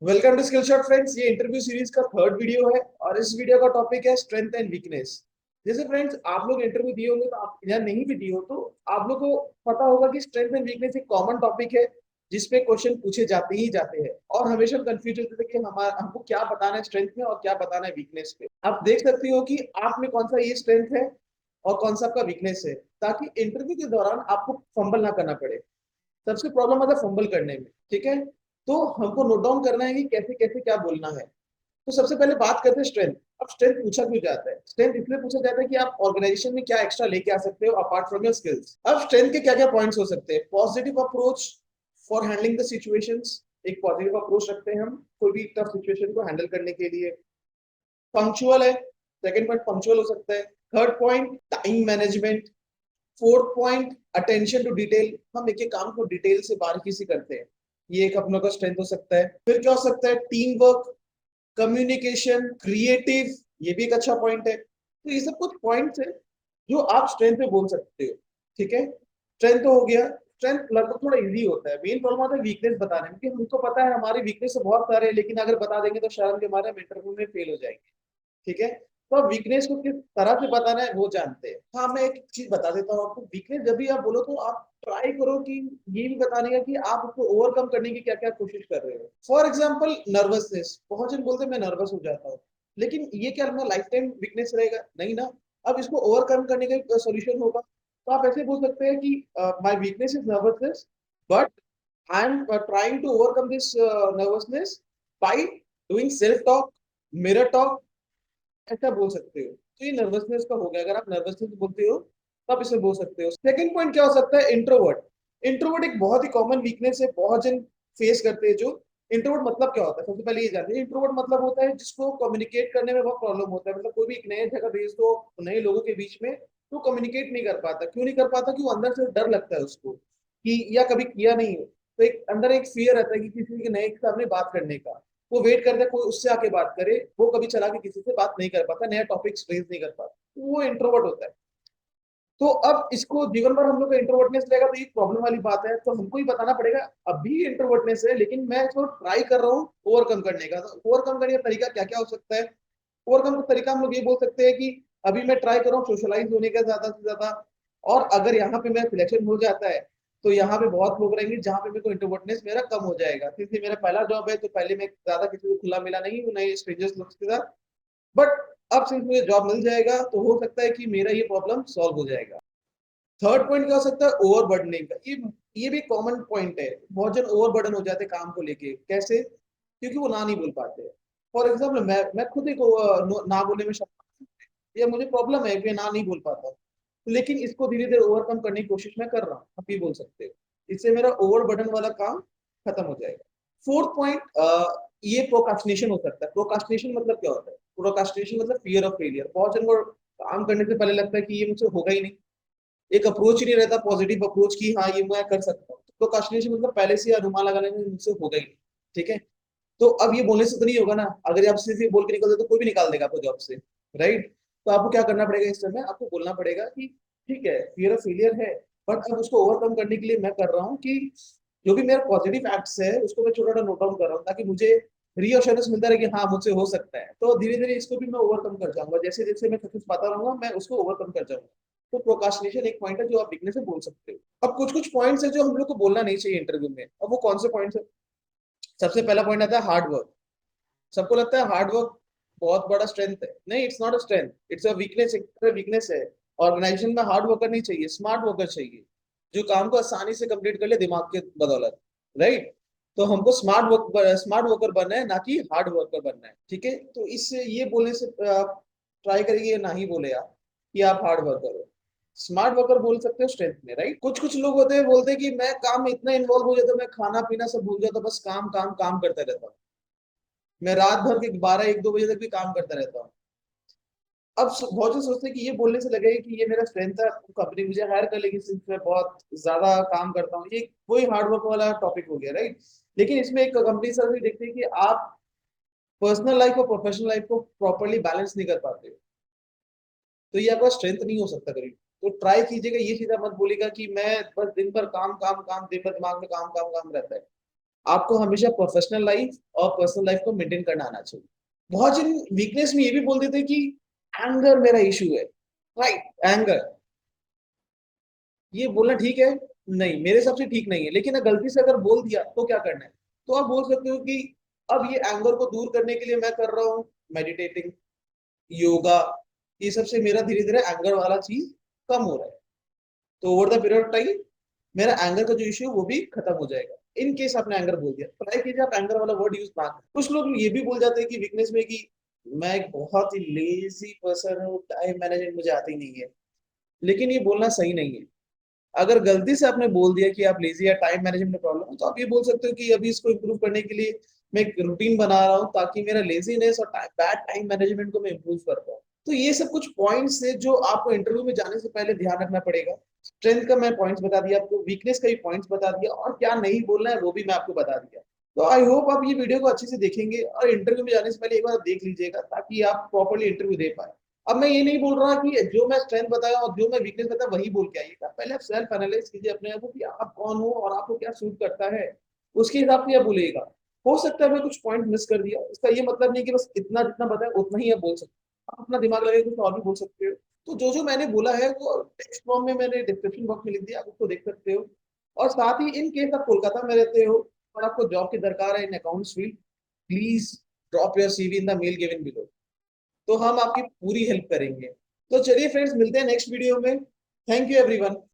Welcome to skill shot friends. ये interview series का third video है और इस वीडियो का टॉपिक है स्ट्रेंथ एंड वीकनेस। जैसे फ्रेंड्स आप लोग इंटरव्यू दिए होंगे तो आप या नहीं भी दिए हो तो आप लोग को पता होगा कि स्ट्रेंथ एंड वीकनेस एक कॉमन टॉपिक है जिसपे क्वेश्चन पूछे जाते ही जाते हैं और हमेशा कंफ्यूज होते थे कि हमारा हमको क्या बताना है स्ट्रेंथ में और क्या बताना है वीकनेस पे। आप देख सकते हो कि आप में कौन सा ये स्ट्रेंथ है और कौन सा आपका वीकनेस है, ताकि इंटरव्यू के दौरान आपको फंबल ना करना पड़े। सबसे प्रॉब्लम आता है फंबल करने में। ठीक है, तो हमको नोट डाउन करना है कि कैसे कैसे क्या बोलना है। तो सबसे पहले बात करते हैं स्ट्रेंथ। अब स्ट्रेंथ पूछा क्यों जाता है? स्ट्रेंथ इसलिए पूछा जाता है कि आप ऑर्गेनाइजेशन में क्या एक्स्ट्रा लेके आ सकते हो अपार्ट फ्रॉम योर स्किल्स। अब स्ट्रेंथ के क्या क्या पॉइंट्स हो सकते हैं? Positive approach for handling the situations. एक पॉजिटिव अप्रोच रखते हैं हम कोई भी टफ सिचुएशन को हैंडल करने के लिए। पंक्चुअल है, सेकंड पॉइंट पंक्चुअल हो सकता है। Third point time management. Fourth point attention to detail, हम एक एक काम को डिटेल से बारीकी से करते हैं। ये एक अपनों का स्ट्रेंथ हो सकता है। फिर क्या हो सकता है? टीम वर्क, कम्युनिकेशन, क्रिएटिव, ये भी एक अच्छा पॉइंट है। तो ये सब कुछ पॉइंट्स है जो आप स्ट्रेंथ पे बोल सकते हो। ठीक है, स्ट्रेंथ तो हो गया। स्ट्रेंथ लगभग थोड़ा इजी होता है। मेन प्रॉब्लम आता है वीकनेस बताने में, कि हमको पता है हमारी वीकनेस तो बहुत सारे हैं लेकिन अगर बता देंगे तो शर्म के मारे हम इंटरव्यू में फेल हो जाएंगे। ठीक है, तो आप वीकनेस को किस तरह से बताना है वो जानते हैं। हाँ, मैं एक चीज बता देता हूँ आपको। वीकनेस जब भी आप बोलो तो आप ट्राई करो कि ये भी बताने का कि आप उसको ओवरकम करने की क्या क्या कोशिश कर रहे हो। फॉर एग्जाम्पल नर्वसनेस, बहुत जन बोलते हैं मैं नर्वस हो जाता हूँ, लेकिन ये क्या हमारा लाइफ टाइम वीकनेस रहेगा? नहीं ना। अब इसको ओवरकम करने का सोल्यूशन होगा, तो आप ऐसे बोल सकते हैं कि my weakness is nervousness, but I am trying to overcome this nervousness by doing self talk, mirror talk. ऐसा बोल सकते हो। तो ये नर्वसनेस का हो गया। अगर आप नर्वसनेस बोलते हो तो आप इसे बोल सकते हो। सेकंड पॉइंट क्या हो सकता है? इंट्रोवर्ट। इंट्रोवर्ट एक बहुत ही कॉमन वीकनेस है, बहुत जन फेस करते हैं। जो इंट्रोवर्ट मतलब क्या होता है, सबसे पहले ये जानते हैं। इंट्रोवर्ट मतलब होता है जिसको कम्युनिकेट करने में बहुत प्रॉब्लम होता है। मतलब कोई भी एक नए जगह भेज दो नए लोगों के बीच में, तो कम्युनिकेट नहीं कर पाता। क्यों नहीं कर पाता? कि वो अंदर से डर लगता है उसको, कि या कभी किया नहीं हो, तो एक अंदर एक फियर रहता है कि किसी के नए के सामने बात करने का। वो वेट करता है कोई उससे आके बात करे, वो कभी चला के किसी से बात नहीं कर पाता, नया टॉपिक रेज नहीं कर पाता, तो वो इंट्रोवर्ट होता है। तो अब इसको जीवन भर हम लोग का इंट्रोवर्टनेस रहेगा तो ये प्रॉब्लम वाली बात है। तो हमको ही बताना पड़ेगा अभी इंट्रोवर्टनेस है लेकिन मैं इसको ट्राई कर रहा हूँ ओवरकम करने का। तो ओवरकम करने का तरीका क्या क्या हो सकता है? ओवरकम का तरीका हम लोग ये बोल सकते हैं कि अभी मैं ट्राई कर रहा हूँ सोशलाइज होने का ज्यादा से ज्यादा, और अगर यहाँ पे मेरा सिलेक्शन हो जाता है तो यहाँ पे बहुत लोग रहेंगे जहाँ पे मेरे को इंट्रोवर्टनेस मेरा कम हो जाएगा, क्योंकि मेरा पहला जॉब है तो पहले मैं ज्यादा किसी को खुला मिला नहीं हूँ, नए स्ट्रेंजर्स लोग के साथ। बट अब सिंस मुझे जॉब मिल जाएगा तो हो सकता है कि मेरा ये प्रॉब्लम सॉल्व हो जाएगा। थर्ड पॉइंट क्या हो सकता है? ओवर बर्डनिंग का। ये भी कॉमन पॉइंट है। बहुत जन ओवर बर्डन हो जाते हैं काम को लेके। कैसे? क्योंकि वो ना नहीं बोल पाते। फॉर एग्जाम्पल मैं खुद एक ना बोलने में शर्म, ये मुझे प्रॉब्लम है कि ना नहीं बोल पाता, लेकिन इसको धीरे धीरे ओवरकम करने की कोशिश मैं कर रहा हूँ, आप ये बोल सकते हो। इससे मेरा ओवर बर्डन वाला काम खत्म हो जाएगा। फोर्थ पॉइंट ये प्रोकास्टिनेशन हो सकता है। प्रोकास्टिनेशन मतलब क्या होता है? प्रोकास्टिनेशन मतलब फियर ऑफ फेलियर। बहुत जन को काम करने से पहले लगता है कि ये मुझसे होगा ही नहीं। एक अप्रोच ही नहीं रहता पॉजिटिव अप्रोच की, हाँ ये मैं कर सकता हूँ। तो प्रोकास्टिनेशन मतलब पहले से अनुमान लगाने में मुझसे होगा ही नहीं। ठीक है, तो अब ये बोलने से तो नहीं होगा ना। अगर आप सिर्फ ये बोल के निकल दे तो कोई भी निकाल देगा आपको जॉब से, राइट? तो आपको क्या करना पड़ेगा? इस समय आपको बोलना पड़ेगा कि ठीक है फियर ऑफ फेलियर है, बट अब उसको ओवरकम करने के लिए मैं कर रहा हूँ कि जो भी मेरा पॉजिटिव एक्ट्स है उसको मैं छोटा छोटा नोट डाउन कर रहा हूँ, ताकि मुझे रीअश्योरेंस मिलता रहे कि हाँ मुझसे हो सकता है। तो धीरे धीरे इसको भी मैं ओवरकम कर जाऊंगा। जैसे जैसे मैं सक्सेस पाता रहूंगा मैं उसको ओवरकम कर जाऊंगा। तो प्रोकास्टिनेशन एक पॉइंट है जो आप बिगनर से बोल सकते हो। अब कुछ कुछ पॉइंट्स है जो हम लोग को बोलना नहीं चाहिए इंटरव्यू में। अब वो कौन से पॉइंट्स है? सबसे पहला पॉइंट आता है हार्ड वर्क। सबको लगता है हार्ड वर्क बहुत बड़ा स्ट्रेंथ है। नहीं, it's not a strength, it's a weakness. एक वीकनेस है। ऑर्गेनाइजेशन में हार्ड वर्कर नहीं चाहिए, स्मार्ट वर्कर चाहिए, जो काम को आसानी से कंप्लीट कर ले दिमाग के बदौलत, राइट? तो हमको स्मार्ट वर्कर बनना है, ना कि हार्ड वर्कर बनना है। ठीक है, तो इससे ये बोलने से ट्राई करिए ना ही बोले आप कि आप हार्ड वर्कर हो। स्मार्ट वर्कर बोल सकते हो स्ट्रेंथ में, राइट? कुछ कुछ लोग होते हैं बोलते हैं कि मैं काम में इतना इन्वॉल्व हो जाता हूँ, मैं खाना पीना सब भूल जाता हूँ, बस काम काम काम करता रहता हूँ। मैं रात भर के 12 1 2 बजे तक भी काम करता रहता हूँ। अब बहुत से सोचते हैं कि ये बोलने से लगेगा कि ये मेरा स्ट्रेंथ है, कंपनी मुझे हायर कर लेगी सिर्फ मैं बहुत ज्यादा काम करता हूँ। ये कोई हार्ड वर्क वाला टॉपिक हो गया, राइट? लेकिन इसमें एक कंपनी सर भी देखती है कि आप पर्सनल लाइफ और प्रोफेशनल लाइफ को प्रॉपरली बैलेंस नहीं कर पाते हो, तो ये आपका स्ट्रेंथ नहीं हो सकता कभी। तो ट्राई कीजिएगा, ये चीज मत बोलेगा कि मैं बस दिन भर काम काम काम, दिन भर दिमाग में काम काम काम रहता है। आपको हमेशा प्रोफेशनल लाइफ और पर्सनल लाइफ को मेंटेन करना आना चाहिए। बहुत जन वीकनेस में ये भी बोल देते हैं कि एंगर मेरा इश्यू है, राइट? एंगर, ये बोलना ठीक है? नहीं, मेरे हिसाब से ठीक नहीं है। लेकिन गलती से अगर बोल दिया तो क्या करना है? तो आप बोल सकते हो कि अब ये एंगर को दूर करने के लिए मैं कर रहा हूँ मेडिटेटिंग, योगा, ये सब से मेरा धीरे-धीरे एंगर वाला चीज़ कम हो रहा है। तो over the period of time मेरा एंगर का जो इश्यू है वो भी खत्म हो जाएगा। इन केस आपने एंगर बोल दिया, ट्राई कीजिए आप एंगर वाला वर्ड यूज़ ना करें। कुछ लोग ये भी बोल जाते हैं कि वीकनेस में कि मैं एक बहुत ही लेज़ी पर्सन हूँ, टाइम मैनेजमेंट मुझे आती नहीं है। लेकिन ये बोलना सही नहीं है। अगर गलती से आपने बोल दिया कि आप लेज़ी या टाइम मैनेजमेंट में प्रॉब्लम है, तो आप ये बोल सकते हो कि अभी इसको इम्प्रूव करने के लिए मैं एक रूटीन बना रहा हूँ ताकि मेरा लेज़ीनेस और बैड टाइम मैनेजमेंट को मैं इम्प्रूव कर पाऊँ। तो ये सब कुछ पॉइंट्स हैं जो आपको इंटरव्यू में जाने से पहले ध्यान रखना पड़ेगा। स्ट्रेंथ का मैं पॉइंट्स बता दिया आपको, वीकनेस का भी पॉइंट्स बता दिया और क्या नहीं बोलना है वो भी मैं आपको बता दिया। तो आई होप आप ये वीडियो को अच्छे से देखेंगे और इंटरव्यू में जाने से पहले एक बार देख लीजिएगा ताकि आप प्रॉपर्ली इंटरव्यू दे पाएँ। अब मैं ये नहीं बोल रहा कि जो मैं स्ट्रेंथ बताया और जो मैं वीकनेस बताया वही बोल के आइएगा। पहले आप सेल्फ एनालाइज कीजिए अपने आप को कि आप कौन हो और आपको क्या सूट करता है, उसके हिसाब से आप बोलिएगा। हो सकता है मैं कुछ पॉइंट मिस कर दिया, इसका ये मतलब नहीं कि बस इतना जितना बताया उतना ही आप बोल सकते हो। आप अपना दिमाग लगा के कुछ और भी बोल सकते हो। तो जो-जो मैंने बोला है वो टेक्स्ट फॉर्म में मैंने डिस्क्रिप्शन बॉक्स में लिख दिया, आप उसको देख सकते हो। और साथ ही इन केस आप कोलकाता में रहते हो और आपको जॉब की दरकार है in accounts field, please drop your CV in the mail given below. तो हम आपकी पूरी हेल्प करेंगे। तो चलिए फ्रेंड्स मिलते हैं नेक्स्ट वीडियो में। Thank you everyone.